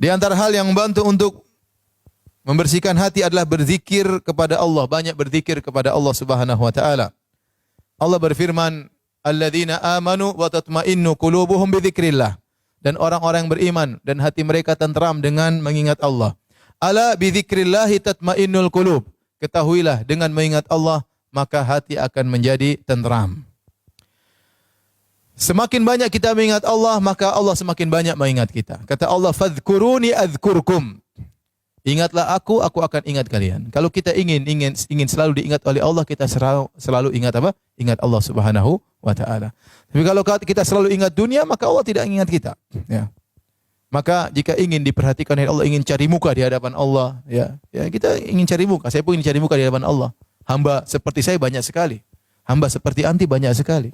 Di antara hal yang membantu untuk membersihkan hati adalah berzikir kepada Allah, banyak berzikir kepada Allah Subhanahu wa taala. Allah berfirman, "Alladzina amanu wa tatma'innu qulubuhum bidzikrillah." Dan orang-orang yang beriman dan hati mereka tentram dengan mengingat Allah. Ala bidzikrillahi tatma'innul qulub. Ketahuilah dengan mengingat Allah maka hati akan menjadi tentram. Semakin banyak kita mengingat Allah, maka Allah semakin banyak mengingat kita. Kata Allah, "Fadhkuruni adzkurkum." Ingatlah aku akan ingat kalian. Kalau kita ingin selalu diingat oleh Allah, kita selalu ingat apa? Ingat Allah Subhanahu wa taala. Tapi kalau kita selalu ingat dunia, maka Allah tidak ingat kita, ya. Maka jika ingin diperhatikan oleh Allah, ingin cari muka di hadapan Allah, ya kita ingin cari muka. Saya pun ingin cari muka di hadapan Allah. Hamba seperti saya banyak sekali. Hamba seperti anti banyak sekali.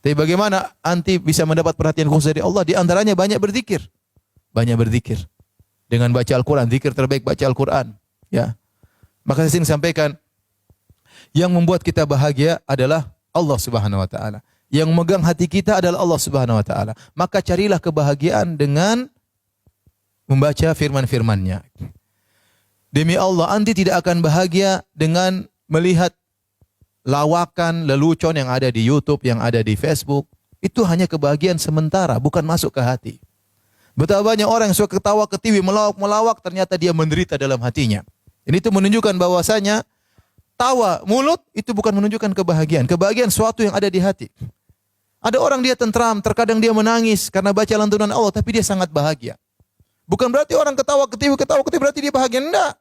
Tapi bagaimana anti bisa mendapat perhatian khusus dari Allah? Di antaranya banyak berzikir. Banyak berzikir. Dengan baca Al-Quran, zikir terbaik baca Al-Quran. Ya. Maka saya sering sampaikan, yang membuat kita bahagia adalah Allah Subhanahu wa taala. Yang memegang hati kita adalah Allah Subhanahu wa taala. Maka carilah kebahagiaan dengan membaca firman-firman-Nya. Demi Allah, anti tidak akan bahagia dengan melihat lawakan, lelucon yang ada di YouTube, yang ada di Facebook. Itu hanya kebahagiaan sementara, bukan masuk ke hati. Betapa banyak orang yang suka ketawa ketiwi, melawak, ternyata dia menderita dalam hatinya. Ini itu menunjukkan bahwasanya tawa mulut itu bukan menunjukkan kebahagiaan. Kebahagiaan suatu yang ada di hati. Ada orang dia tentram, terkadang dia menangis karena baca lantunan Allah, tapi dia sangat bahagia. Bukan berarti orang ketawa ketiwi berarti dia bahagia. Enggak.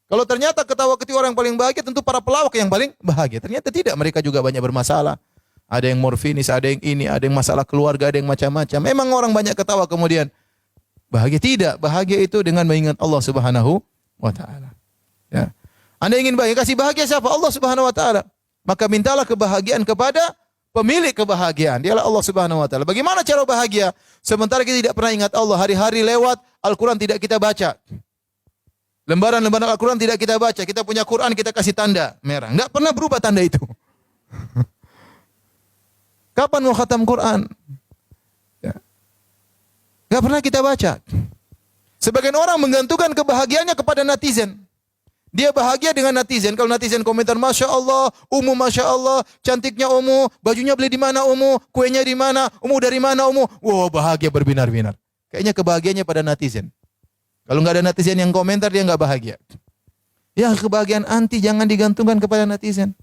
Kalau ternyata ketawa ketiwi orang yang paling bahagia, tentu para pelawak yang paling bahagia. Ternyata tidak, mereka juga banyak bermasalah. Ada yang morfinis, ada yang ini, ada yang masalah keluarga, ada yang macam-macam. Memang orang banyak ketawa kemudian bahagia. Tidak, bahagia itu dengan mengingat Allah Subhanahu wa taala. Ya. Anda ingin bahagia, kasih bahagia siapa? Allah Subhanahu wa taala. Maka mintalah kebahagiaan kepada pemilik kebahagiaan, dialah Allah Subhanahu wa taala. Bagaimana cara bahagia? Sementara kita tidak pernah ingat Allah, hari-hari lewat, Al-Quran tidak kita baca. Lembaran-lembaran Al-Quran tidak kita baca. Kita punya Quran, kita kasih tanda merah. Enggak pernah berubah tanda itu. Kapan mau khatam Quran? Ya. Enggak pernah kita baca. Sebagian orang menggantungkan kebahagiaannya kepada netizen. Dia bahagia dengan netizen. Kalau netizen komentar, Masya Allah, Umu Masya Allah, cantiknya Umu, bajunya beli di mana Umu, kuenya di mana, Umu dari mana Umu. Wow, bahagia berbinar-binar. Kayaknya kebahagiaannya pada netizen. Kalau nggak ada netizen yang komentar, dia nggak bahagia. Ya, kebahagiaan anti jangan digantungkan kepada netizen.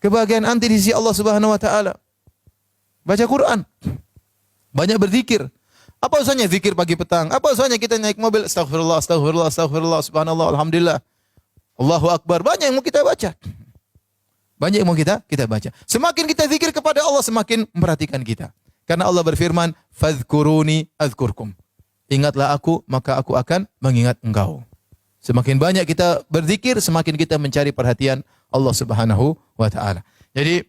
Kebahagiaan anti di sisi Allah Subhanahu wa taala. Baca Quran. Banyak berzikir. Apa usahanya zikir pagi petang? Apa usahanya kita naik mobil, astagfirullah, astagfirullah, astagfirullah, subhanallah, alhamdulillah. Allahu akbar. Banyak yang mau kita baca. Banyak yang mau kita baca. Semakin kita zikir kepada Allah, semakin memperhatikan kita. Karena Allah berfirman, "Fadhkuruni adzkurkum." Ingatlah aku, maka aku akan mengingat engkau. Semakin banyak kita berzikir, semakin kita mencari perhatian Allah Subhanahu wa taala. Jadi,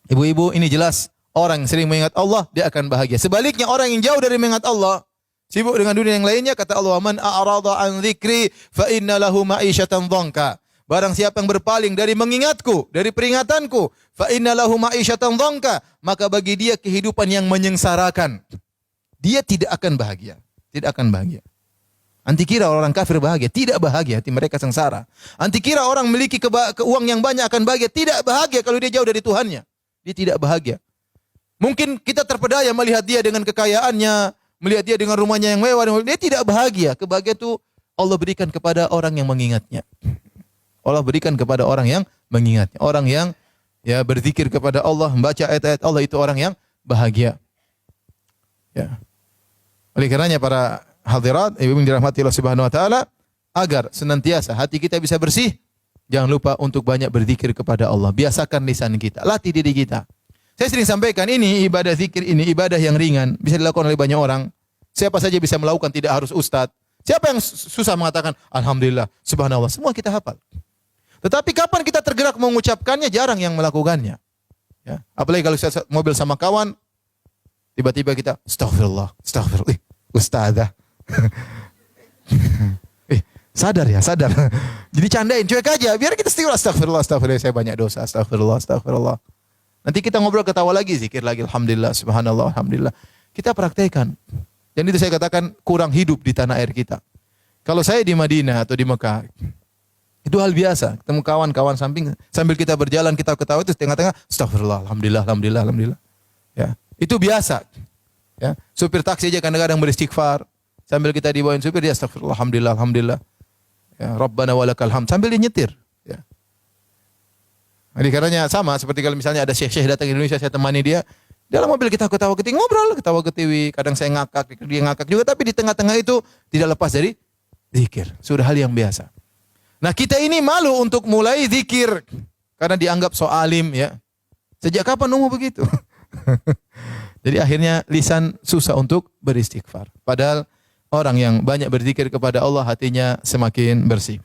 ibu-ibu, ini jelas orang yang sering mengingat Allah, dia akan bahagia. Sebaliknya, orang yang jauh dari mengingat Allah, sibuk dengan dunia yang lainnya, kata Allah, "Man a'rada an dzikri fa inna lahu ma'isyatan dhanka." Barang siapa yang berpaling dari mengingatku, dari peringatanku, fa inna lahu ma'isyatan dhanka, maka bagi dia kehidupan yang menyengsarakan. Dia tidak akan bahagia. Tidak akan bahagia. Anti kira orang kafir bahagia, tidak bahagia, hati mereka sengsara. Anti kira orang memiliki uang yang banyak akan bahagia, tidak bahagia kalau dia jauh dari Tuhannya. Dia tidak bahagia. Mungkin kita terpedaya melihat dia dengan kekayaannya, melihat dia dengan rumahnya yang mewah, dia tidak bahagia. Kebahagiaan itu Allah berikan kepada orang yang mengingatnya. Allah berikan kepada orang yang mengingatnya. Orang yang ya berzikir kepada Allah, membaca ayat-ayat Allah, itu orang yang bahagia. Ya. Oleh karenanya para hadirat, ibu yang dirahmati Allah Subhanahu wa taala, agar senantiasa hati kita bisa bersih, jangan lupa untuk banyak berzikir kepada Allah. Biasakan lisan kita, latih diri kita. Saya sering sampaikan, ini ibadah zikir, ini ibadah yang ringan, bisa dilakukan oleh banyak orang. Siapa saja bisa melakukan, tidak harus ustaz. Siapa yang susah mengatakan alhamdulillah, subhanallah, semua kita hafal. Tetapi kapan kita tergerak mengucapkannya, jarang yang melakukannya. Ya. Apalagi kalau saya mobil sama kawan, tiba-tiba kita astagfirullah, astagfirullah, ustazah. Sadar ya, sadar. Jadi candain, cuek aja, biar kita istighfar, astagfirullah, astagfirullah, saya banyak dosa, astagfirullah, astagfirullah. Nanti kita ngobrol ketawa lagi, zikir lagi, alhamdulillah, subhanallah, alhamdulillah. Kita praktekkan. Dan itu saya katakan kurang hidup di tanah air kita. Kalau saya di Madinah atau di Mekah, itu hal biasa. Ketemu kawan-kawan samping, sambil kita berjalan, kita ketawa, itu tengah-tengah, astagfirullah, alhamdulillah, alhamdulillah, alhamdulillah. Ya, itu biasa. Ya, supir taksi aja kadang-kadang beristighfar. Sambil kita dibawain supir, dia astagfirullah, alhamdulillah, alhamdulillah. Ya, Rabbana walakal hamd. Sambil dia nyetir. Ya. Jadi karenanya sama, seperti kalau misalnya ada syekh-syekh datang ke Indonesia, saya temani dia. Dalam mobil kita ketawa ketiwi, ngobrol, ketawa ketiwi. Kadang saya ngakak, dia ngakak juga. Tapi di tengah-tengah itu tidak lepas dari zikir. Sudah hal yang biasa. Nah kita ini malu untuk mulai zikir. Karena dianggap so alim ya. Sejak kapan umur begitu? Jadi akhirnya lisan susah untuk beristighfar. Padahal orang yang banyak berzikir kepada Allah hatinya semakin bersih.